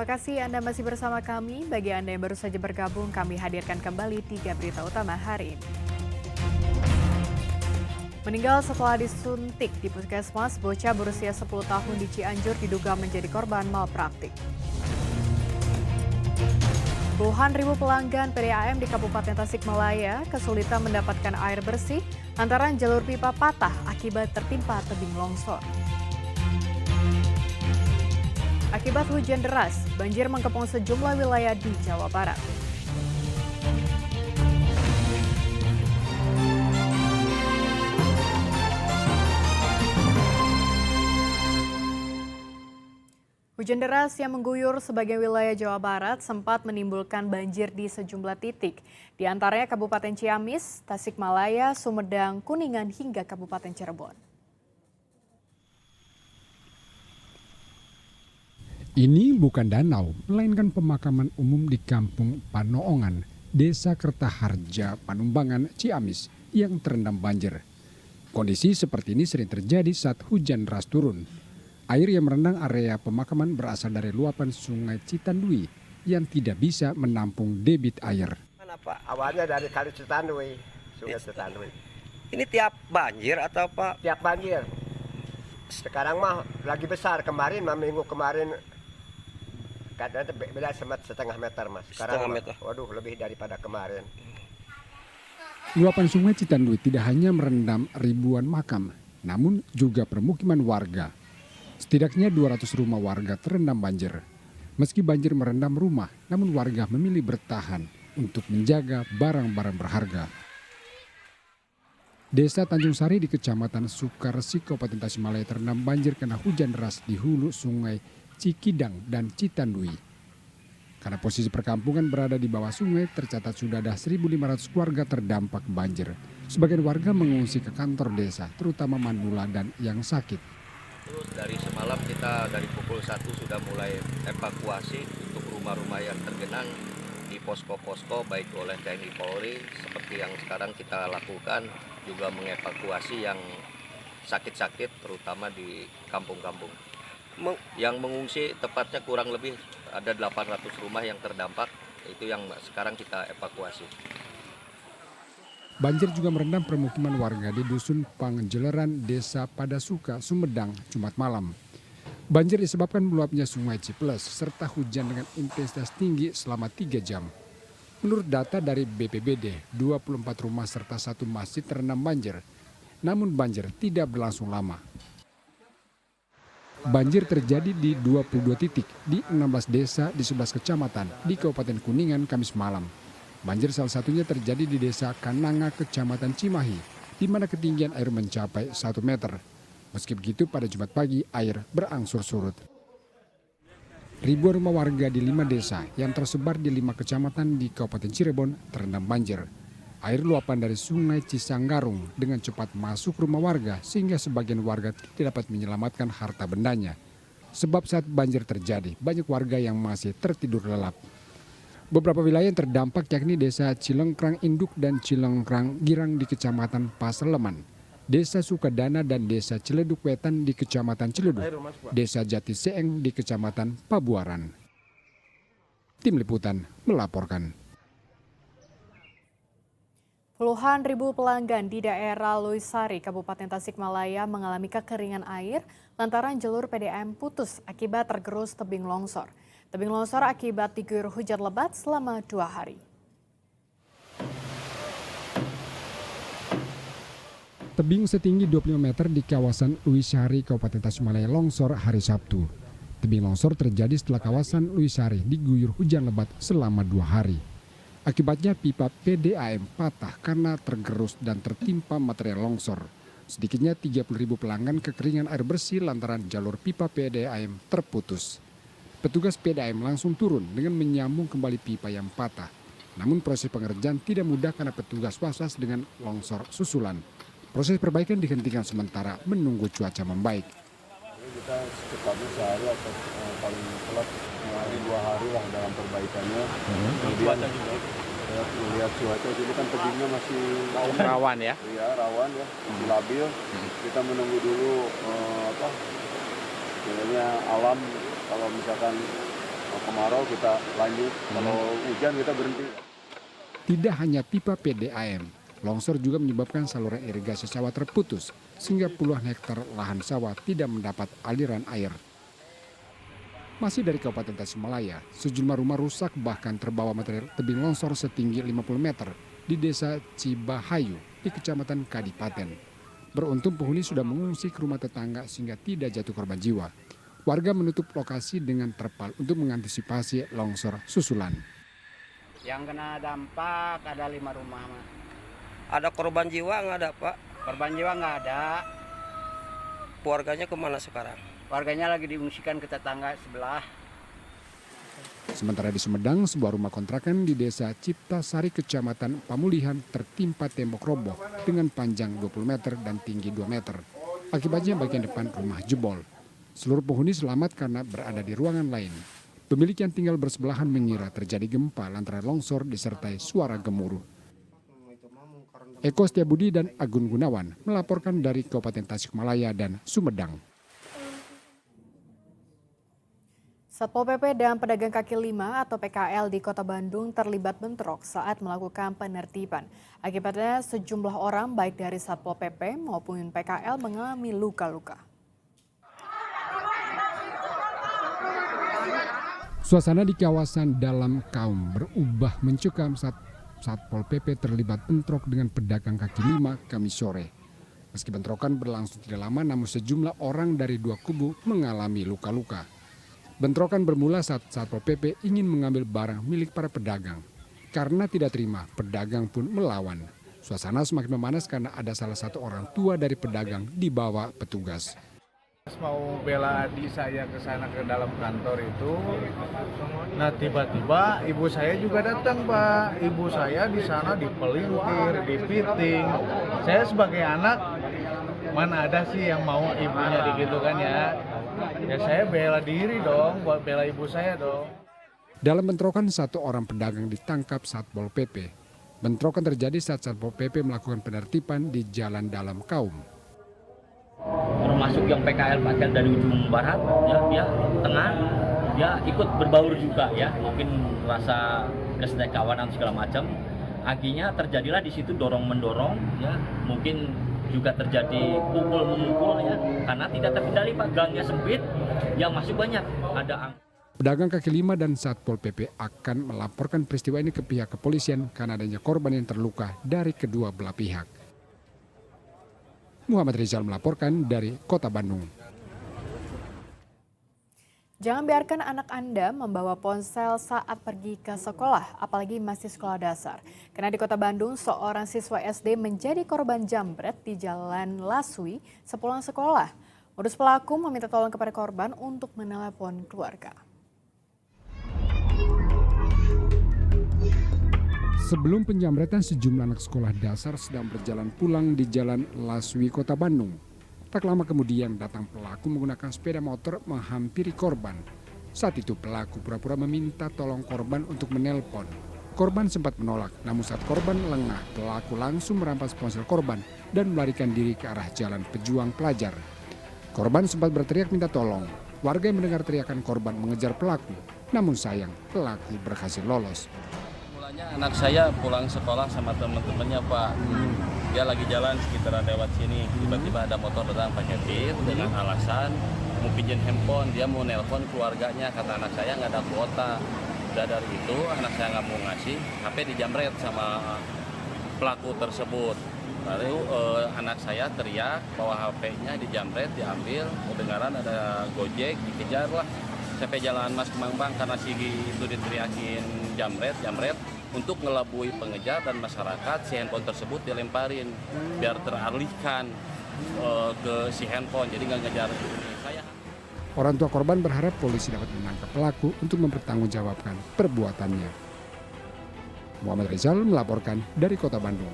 Terima kasih Anda masih bersama kami. Bagi Anda yang baru saja bergabung, kami hadirkan kembali 3 berita utama hari ini. Meninggal setelah disuntik di puskesmas, bocah berusia 10 tahun di Cianjur diduga menjadi korban malpraktik. Puluhan ribu pelanggan PDAM di Kabupaten Tasikmalaya kesulitan mendapatkan air bersih lantaran jalur pipa patah akibat tertimpa tebing longsor. Akibat hujan deras, banjir mengepung sejumlah wilayah di Jawa Barat. Hujan deras yang mengguyur sebagian wilayah Jawa Barat sempat menimbulkan banjir di sejumlah titik, di antaranya Kabupaten Ciamis, Tasikmalaya, Sumedang, Kuningan, hingga Kabupaten Cirebon. Ini bukan danau, melainkan pemakaman umum di Kampung Panoongan, Desa Kertaharja, Panumbangan, Ciamis yang terendam banjir. Kondisi seperti ini sering terjadi saat hujan deras turun. Air yang merendam area pemakaman berasal dari luapan Sungai Citandui yang tidak bisa menampung debit air. Mana Pak? Awalnya dari Kali Citandui, Sungai Citandui. Ini tiap banjir atau Pak? Tiap banjir. Sekarang mah lagi besar, kemarin minggu kemarin katanya beda setengah meter Mas. Sekarang Setengah meter. Waduh, lebih daripada kemarin. Luapan Sungai Citandui tidak hanya merendam ribuan makam, namun juga permukiman warga. Setidaknya 200 rumah warga terendam banjir. Meski banjir merendam rumah, namun warga memilih bertahan untuk menjaga barang-barang berharga. Desa Tanjung Sari di Kecamatan Sukaresi, Kabupaten Tasikmalaya terendam banjir karena hujan deras di hulu Sungai Cikidang dan Citandui. Karena posisi perkampungan berada di bawah sungai, tercatat sudah ada 1.500 keluarga terdampak banjir. Sebagian warga mengungsi ke kantor desa, terutama manula dan yang sakit. Terus dari semalam kita dari pukul 1 sudah mulai evakuasi untuk rumah-rumah yang tergenang di posko-posko baik oleh TNI Polri seperti yang sekarang kita lakukan, juga mengevakuasi yang sakit-sakit terutama di kampung-kampung. Yang mengungsi tepatnya kurang lebih ada 800 rumah yang terdampak, itu yang sekarang kita evakuasi. Banjir juga merendam permukiman warga di Dusun Pangjeleran, Desa Padasuka, Sumedang, Jumat malam. Banjir disebabkan meluapnya Sungai Ciples serta hujan dengan intensitas tinggi selama 3 jam. Menurut data dari BPBD, 24 rumah serta 1 masjid terendam banjir. Namun banjir tidak berlangsung lama. Banjir terjadi di 22 titik di 16 desa di 11 kecamatan di Kabupaten Kuningan Kamis malam. Banjir salah satunya terjadi di Desa Kananga, Kecamatan Cimahi, di mana ketinggian air mencapai 1 meter. Meski begitu, pada Jumat pagi air berangsur surut. Ribuan rumah warga di 5 desa yang tersebar di 5 kecamatan di Kabupaten Cirebon terendam banjir. Air luapan dari Sungai Cisanggarung dengan cepat masuk rumah warga sehingga sebagian warga tidak dapat menyelamatkan harta bendanya. Sebab saat banjir terjadi, banyak warga yang masih tertidur lelap. Beberapa wilayah yang terdampak yakni Desa Cilengkrang Induk dan Cilengkrang Girang di Kecamatan Paseleman, Desa Sukadana dan Desa Ciledug Wetan di Kecamatan Ciledug, Desa Jati Seeng di Kecamatan Pabuaran. Tim Liputan melaporkan. Puluhan ribu pelanggan di daerah Luisari, Kabupaten Tasikmalaya mengalami kekeringan air lantaran jalur PDAM putus akibat tergerus tebing longsor. Tebing longsor akibat diguyur hujan lebat selama 2 hari. Tebing setinggi 25 meter di kawasan Luisari, Kabupaten Tasikmalaya longsor hari Sabtu. Tebing longsor terjadi setelah kawasan Luisari diguyur hujan lebat selama 2 hari. Akibatnya pipa PDAM patah karena tergerus dan tertimpa material longsor. Sedikitnya 30.000 pelanggan kekeringan air bersih lantaran jalur pipa PDAM terputus. Petugas PDAM langsung turun dengan menyambung kembali pipa yang patah. Namun proses pengerjaan tidak mudah karena petugas was-was dengan longsor susulan. Proses perbaikan dihentikan sementara menunggu cuaca membaik. Kita secepatnya sehari atau paling telat 2 hari lah dalam perbaikannya. Kemudian melihat cuaca, jadi kan tebingnya masih rawan ya? Iya, rawan ya, masih labil. Kita menunggu dulu sebenarnya alam kalau misalkan kemarau kita lanjut, kalau hujan kita berhenti. Tidak hanya pipa PDAM, longsor juga menyebabkan saluran irigasi sawah terputus, sehingga puluhan hektar lahan sawah tidak mendapat aliran air. Masih dari Kabupaten Tasikmalaya, sejumlah rumah rusak bahkan terbawa material tebing longsor setinggi 50 meter di desa Cibahayu di Kecamatan Kadipaten. Beruntung penghuni sudah mengungsi ke rumah tetangga sehingga tidak jatuh korban jiwa. Warga menutup lokasi dengan terpal untuk mengantisipasi longsor susulan. Yang kena dampak ada 5 rumah, Mas. Ada korban jiwa nggak ada, Pak? Korban jiwa nggak ada. Keluarganya kemana sekarang? Warganya lagi diungsikan ke tetangga sebelah. Sementara di Sumedang, sebuah rumah kontrakan di desa Ciptasari, Kecamatan Pamulihan tertimpa tembok roboh dengan panjang 20 meter dan tinggi 2 meter. Akibatnya bagian depan rumah jebol. Seluruh penghuni selamat karena berada di ruangan lain. Pemilik yang tinggal bersebelahan mengira terjadi gempa lantaran longsor disertai suara gemuruh. Eko Setiabudi dan Agun Gunawan melaporkan dari Kabupaten Tasikmalaya dan Sumedang. Satpol PP dan pedagang kaki lima atau PKL di Kota Bandung terlibat bentrok saat melakukan penertiban. Akibatnya sejumlah orang baik dari Satpol PP maupun PKL mengalami luka-luka. Suasana di kawasan Dalam Kaum berubah mencekam saat Satpol PP terlibat bentrok dengan pedagang kaki lima Kamis sore. Meski bentrokan berlangsung tidak lama, namun sejumlah orang dari dua kubu mengalami luka-luka. Bentrokan bermula saat Satpol PP ingin mengambil barang milik para pedagang. Karena tidak terima, pedagang pun melawan. Suasana semakin memanas karena ada salah satu orang tua dari pedagang dibawa petugas. Mau bela adik saya ke sana ke dalam kantor itu, nah tiba-tiba ibu saya juga datang, Pak. Ibu saya di sana dipelintir, dipiting. Saya sebagai anak, mana ada sih yang mau ibunya digitu kan ya? Ya saya bela diri dong, buat bela ibu saya dong. Dalam bentrokan, satu orang pedagang ditangkap Satpol PP. Bentrokan terjadi saat Satpol PP melakukan penertiban di Jalan Dalam Kaum. Termasuk yang PKL dari ujung barat, ya dia tengah, dia ikut berbaur juga ya, mungkin rasa kesetiakawanan segala macam. Akhirnya terjadilah di situ dorong mendorong, ya mungkin juga terjadi pukul memukul ya, karena tidak terkendali Pak, gangnya sempit, yang masuk banyak, ada Pedagang kaki lima dan Satpol PP akan melaporkan peristiwa ini ke pihak kepolisian karena adanya korban yang terluka dari kedua belah pihak. Muhammad Rizal melaporkan dari Kota Bandung. Jangan biarkan anak Anda membawa ponsel saat pergi ke sekolah, apalagi masih sekolah dasar. Karena di Kota Bandung, seorang siswa SD menjadi korban jambret di Jalan Laswi sepulang sekolah. Modus pelaku meminta tolong kepada korban untuk menelepon keluarga. Sebelum penjamretan, sejumlah anak sekolah dasar sedang berjalan pulang di Jalan Laswi, Kota Bandung. Tak lama kemudian datang pelaku menggunakan sepeda motor menghampiri korban. Saat itu pelaku pura-pura meminta tolong korban untuk menelpon. Korban sempat menolak, namun saat korban lengah, pelaku langsung merampas ponsel korban dan melarikan diri ke arah Jalan Pejuang Pelajar. Korban sempat berteriak minta tolong. Warga yang mendengar teriakan korban mengejar pelaku, namun sayang pelaku berhasil lolos. Anak saya pulang sekolah sama teman-temannya, Pak. Dia lagi jalan sekitaran lewat sini. Tiba-tiba ada motor datang pakai tir dengan alasan mau pinjam handphone. Dia mau nelpon keluarganya. Kata anak saya nggak ada kuota. Udah dari itu anak saya nggak mau ngasih. HP dijamret sama pelaku tersebut. Lalu anak saya teriak bahwa HP-nya dijamret, diambil. Kedengaran ada Gojek, dikejar lah. Sampai jalan Mas Kemang-Bang karena si itu diteriakin jamret. Untuk ngelabui pengejar dan masyarakat, si handphone tersebut dilemparin biar teralihkan ke si handphone, jadi nggak ngejar saya. Orang tua korban berharap polisi dapat menangkap pelaku untuk mempertanggungjawabkan perbuatannya. Muhammad Rizal melaporkan dari Kota Bandung.